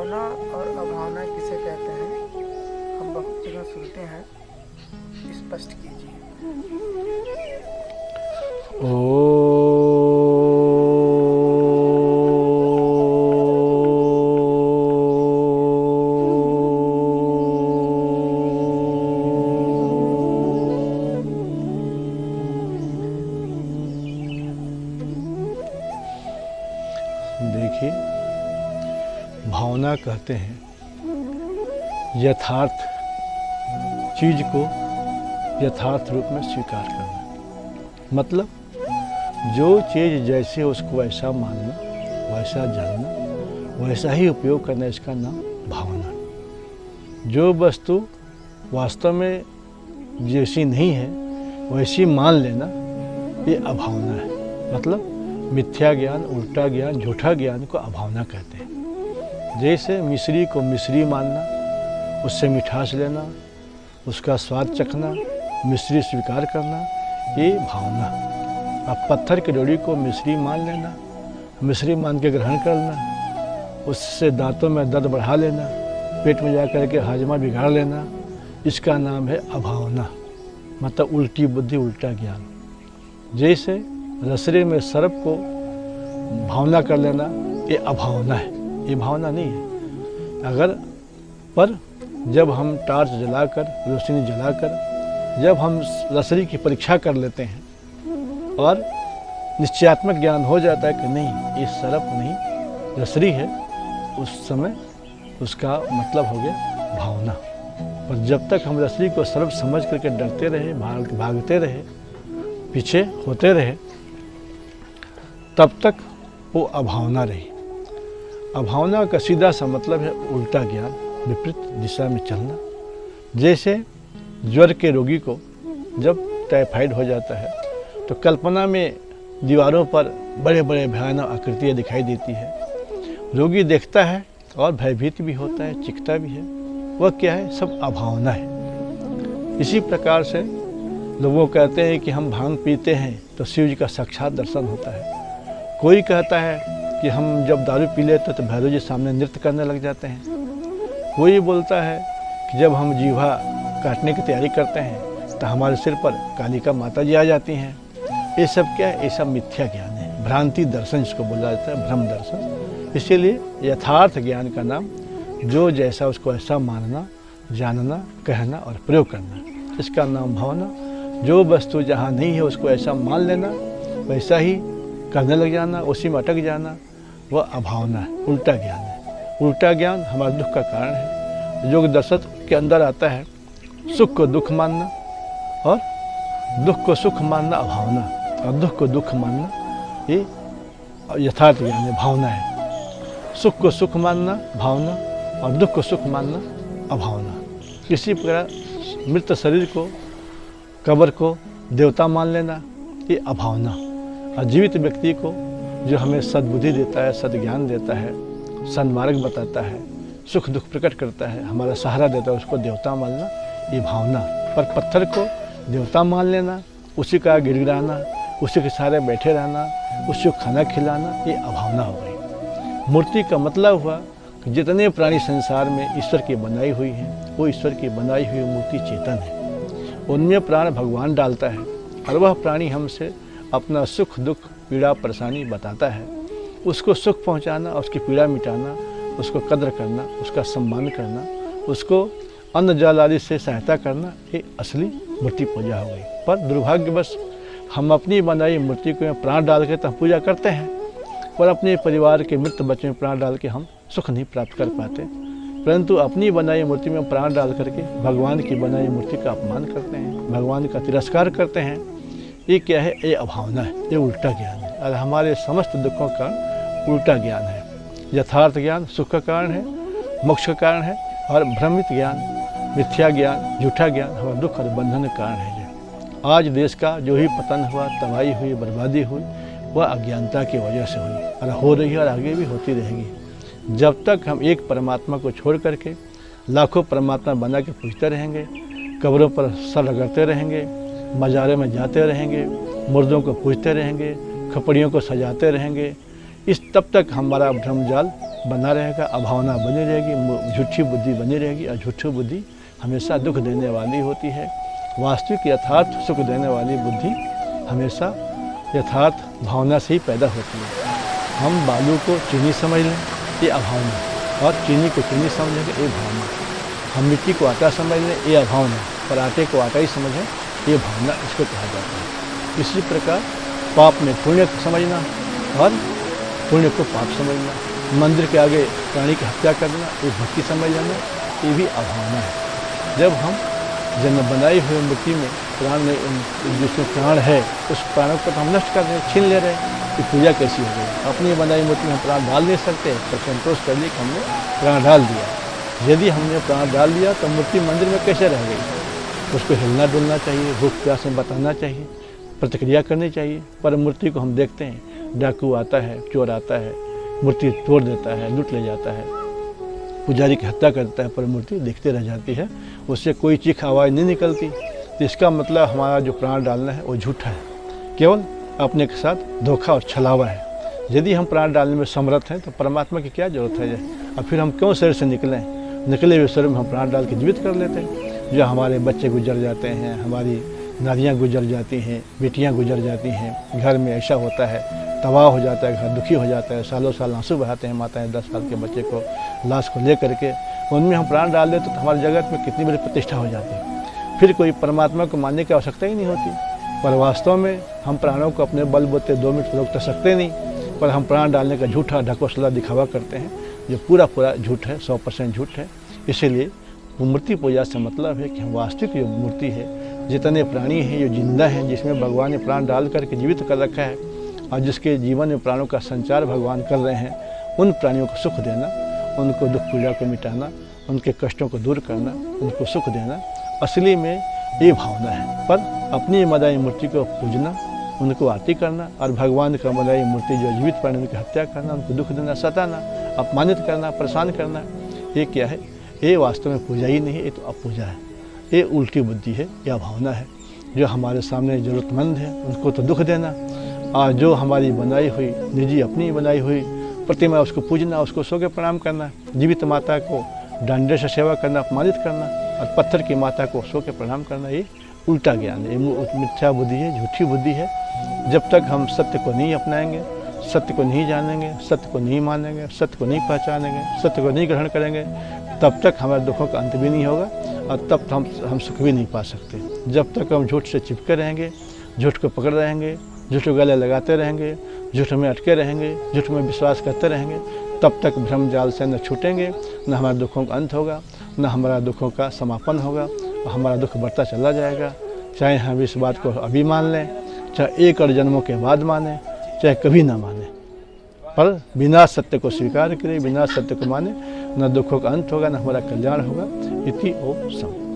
भावना और अभावना किसे कहते हैं, हम बहुत जगह सुनते हैं, स्पष्ट कीजिए। देखिए, भावना कहते हैं यथार्थ चीज को यथार्थ रूप में स्वीकार करना। मतलब जो चीज़ जैसे उसको वैसा मानना, वैसा जानना, वैसा ही उपयोग करना, इसका नाम भावना। जो वस्तु वास्तव में जैसी नहीं है वैसी मान लेना, ये अभावना है। मतलब मिथ्या ज्ञान, उल्टा ज्ञान, झूठा ज्ञान को अभावना कहते हैं। जैसे मिश्री को मिश्री मानना, उससे मिठास लेना, उसका स्वाद चखना, मिश्री स्वीकार करना, ये भावना। अब पत्थर की डोरी को मिश्री मान लेना, मिश्री मान के ग्रहण करना, उससे दांतों में दर्द बढ़ा लेना, पेट में जा कर के हाजमा बिगाड़ लेना, इसका नाम है अभावना। मतलब उल्टी बुद्धि, उल्टा ज्ञान। जैसे रसरे में सर्प को भावना कर लेना, ये अभावना है, ये भावना नहीं है। पर जब हम टार्च जलाकर, रोशनी जलाकर जब हम रसरी की परीक्षा कर लेते हैं और निश्चयात्मक ज्ञान हो जाता है कि नहीं, ये सर्प नहीं रसरी है, उस समय उसका मतलब हो गया भावना। और जब तक हम रसरी को सर्प समझ करके डरते रहे, भागते रहे, पीछे होते रहे, तब तक वो अभावना रही। अभावना का सीधा सा मतलब है उल्टा ज्ञान, विपरीत दिशा में चलना। जैसे ज्वर के रोगी को जब टाइफाइड हो जाता है तो कल्पना में दीवारों पर बड़े बड़े भयानक आकृतियाँ दिखाई देती है। रोगी देखता है और भयभीत भी होता है, चीखता भी है। वह क्या है? सब अभावना है। इसी प्रकार से लोगों कहते हैं कि हम भांग पीते हैं तो शिव जी का साक्षात दर्शन होता है। कोई कहता है कि हम जब दारू पी लेते तो भैरव जी सामने नृत्य करने लग जाते हैं। कोई बोलता है कि जब हम जीवा काटने की तैयारी करते हैं तो हमारे सिर पर कालिका माता जी आ जाती हैं। ये सब क्या है? ये सब मिथ्या ज्ञान है, भ्रांति दर्शन जिसको बोला जाता है, भ्रम दर्शन। इसीलिए यथार्थ ज्ञान का नाम जो जैसा उसको ऐसा मानना, जानना, कहना और प्रयोग करना, इसका नाम भावना। जो वस्तु जहाँ नहीं है उसको ऐसा मान लेना, वैसा ही करने लग जाना, उसी में अटक जाना, वह अभावना है, उल्टा ज्ञान है। उल्टा ज्ञान हमारे दुख का कारण है। योग दर्शन के अंदर आता है सुख को दुख मानना और दुख को सुख मानना अभावना, और दुख को दुख मानना ये यथार्थ ज्ञान है, भावना है। सुख को सुख मानना भावना और दुख को सुख मानना अभावना। किसी प्रकार मृत शरीर को, कब्र को देवता मान लेना, ये अभावना। और जीवित व्यक्ति को जो हमें सद्बुद्धि देता है, सद्ज्ञान देता है, सन्मार्ग बताता है, सुख दुख प्रकट करता है, हमारा सहारा देता है, उसको देवता मानना, ये भावना। पर पत्थर को देवता मान लेना, उसी का गिड़गिड़ाना, उसी के सहारे बैठे रहना, उसी को खाना खिलाना, ये अभावना हो गई। मूर्ति का मतलब हुआ कि जितने प्राणी संसार में ईश्वर की बनाई हुई हैं, वो ईश्वर की बनाई हुई मूर्ति चेतन है। उनमें प्राण भगवान डालता है और वह प्राणी हमसे अपना सुख दुख पीड़ा परेशानी बताता है। उसको सुख पहुंचाना, उसकी पीड़ा मिटाना, उसको कद्र करना, उसका सम्मान करना, उसको अन्न जल आदि से सहायता करना, ये असली मूर्ति पूजा हो गई। पर दुर्भाग्यवश हम अपनी बनाई मूर्ति को प्राण डाल के तो पूजा करते हैं, पर अपने परिवार के मृत बच्चे में प्राण डाल के हम सुख नहीं प्राप्त कर पाते। परंतु अपनी बनाई मूर्ति में प्राण डाल करके भगवान की बनाई मूर्ति का अपमान करते हैं, भगवान का तिरस्कार करते हैं। ये क्या है? ये अभावना है, ये उल्टा ज्ञान है। और हमारे समस्त दुखों का उल्टा ज्ञान है। यथार्थ ज्ञान सुख का कारण है, मोक्ष का कारण है, और भ्रमित ज्ञान, मिथ्या ज्ञान, झूठा ज्ञान हमारा दुख और बंधन का कारण है। आज देश का जो ही पतन हुआ, तबाही हुई, बर्बादी हुई, वह अज्ञानता की वजह से हुई और हो रही है और आगे भी होती रहेगी। जब तक हम एक परमात्मा को छोड़ करके लाखों परमात्मा बना के पूजते रहेंगे, कब्रों पर सर रगड़ते रहेंगे, मज़ारे में जाते रहेंगे, मुर्दों को पूजते रहेंगे, खपड़ियों को सजाते रहेंगे, तब तक हमारा भ्रमजाल बना रहेगा, अभावना बनी रहेगी, झूठी बुद्धि बनी रहेगी, और झूठी बुद्धि हमेशा दुख देने वाली होती है। वास्तविक यथार्थ सुख देने वाली बुद्धि हमेशा यथार्थ भावना से ही पैदा होती है। हम बालू को चीनी समझ लें, ये अभावना, और चीनी को चीनी समझेंगे, ये भावना। हम मिट्टी को आटा समझ लें, ये अभावना, पर आटे को आटा ही समझें, ये भावना, इसको कहा जाता है। इसी प्रकार पाप में पुण्य को समझना और पुण्य को पाप समझना, मंदिर के आगे प्राणी की हत्या करना, ये भक्ति समझ लेना, ये भी अभावना है। जब हम जन्म बनाई हुई मूर्ति में प्राण जिसमें प्राण है, उस प्राणों को तो हम नष्ट कर रहे हैं, छीन ले रहे हैं, कि पूजा कैसी हो गई। अपनी बनाई मूर्ति में हम प्राण डाल नहीं सकते, पर संतोष कर लिए कि हमने प्राण डाल दिया। यदि हमने प्राण डाल दिया तो मूर्ति मंदिर में कैसे रह गई? उसको हिलना डुलना चाहिए, भूख प्यास में बताना चाहिए, प्रतिक्रिया करनी चाहिए। पर मूर्ति को हम देखते हैं, डाकू आता है, चोर आता है, मूर्ति तोड़ देता है, लूट ले जाता है, पुजारी की हत्या करता है, पर मूर्ति दिखते रह जाती है, उससे कोई चीख आवाज़ नहीं निकलती। तो इसका मतलब हमारा जो प्राण डालना है वो झूठा है, केवल अपने के साथ धोखा और छलावा है। यदि हम प्राण डालने में समर्थ हैं तो परमात्मा की क्या जरूरत है? और फिर हम क्यों शरीर से निकले हुए शरीर में हम प्राण डाल के जीवित कर लेते हैं। जो हमारे बच्चे गुजर जाते हैं, हमारी नारियाँ गुजर जाती हैं, बेटियाँ गुजर जाती हैं, घर में ऐसा होता है, तबाह हो जाता है, घर दुखी हो जाता है, सालों साल आंसू बहाते हैं माताएं 10 साल के बच्चे को लाश को ले करके, उनमें हम प्राण डाल देते तो हमारे जगत में कितनी बड़ी प्रतिष्ठा हो जाती है। फिर कोई परमात्मा को मानने की आवश्यकता ही नहीं होती। पर वास्तव में हम प्राणों को अपने बल बोते 2 मिनट रोक तो सकते नहीं, पर हम प्राण डालने का झूठा ढकोसला दिखावा करते हैं, जो पूरा झूठ है, 100% झूठ है। इसीलिए मूर्ति पूजा से मतलब है कि वास्तविक जो मूर्ति है, जितने प्राणी हैं जो जिंदा हैं, जिसमें भगवान ने प्राण डाल करके जीवित कर रखा है, और जिसके जीवन में प्राणों का संचार भगवान कर रहे हैं, उन प्राणियों को सुख देना, उनको दुख पीड़ा को मिटाना, उनके कष्टों को दूर करना, उनको सुख देना, असली में ये भावना है। पर अपनी मदाई मूर्ति को पूजना, उनको आरती करना, और भगवान का मदाई मूर्ति जो जीवित प्राणी की हत्या करना, उनको दुख देना, सताना, अपमानित करना, परेशान करना, ये क्या है? ये वास्तव में पूजा ही नहीं है, ये तो अपूजा है। ये उल्टी बुद्धि है, या भावना है। जो हमारे सामने ज़रूरतमंद है उनको तो दुख देना, और जो हमारी बनाई हुई निजी अपनी बनाई हुई प्रतिमा उसको पूजना, उसको सो के प्रणाम करना, जीवित माता को डंडे से सेवा करना, अपमानित करना, और पत्थर की माता को सो के प्रणाम करना, ये उल्टा ज्ञान है, ये मिथ्या बुद्धि है, झूठी बुद्धि है। जब तक हम सत्य को नहीं अपनाएंगे, सत्य को नहीं जानेंगे, सत्य को नहीं मानेंगे, सत्य को नहीं पहचानेंगे, सत्य को नहीं ग्रहण करेंगे, तब तक हमारे दुखों का अंत भी नहीं होगा, और तब हम सुख भी नहीं पा सकते। जब तक हम झूठ से चिपके रहेंगे, झूठ को पकड़ रहेंगे, झूठ को गले लगाते रहेंगे, झूठ में अटके रहेंगे, झूठ में विश्वास करते रहेंगे, तब तक भ्रम जाल से न छूटेंगे, न हमारे दुखों का अंत होगा, न हमारा दुखों का समापन होगा, और हमारा दुख बढ़ता चला जाएगा। चाहे हम इस बात को अभी मान लें, चाहे 1 और जन्मों के बाद माने, चाहे कभी ना माने, पर बिना सत्य को स्वीकार करे, बिना सत्य को माने, न दुखों का अंत होगा, न हमारा कल्याण होगा। इति ओम सम।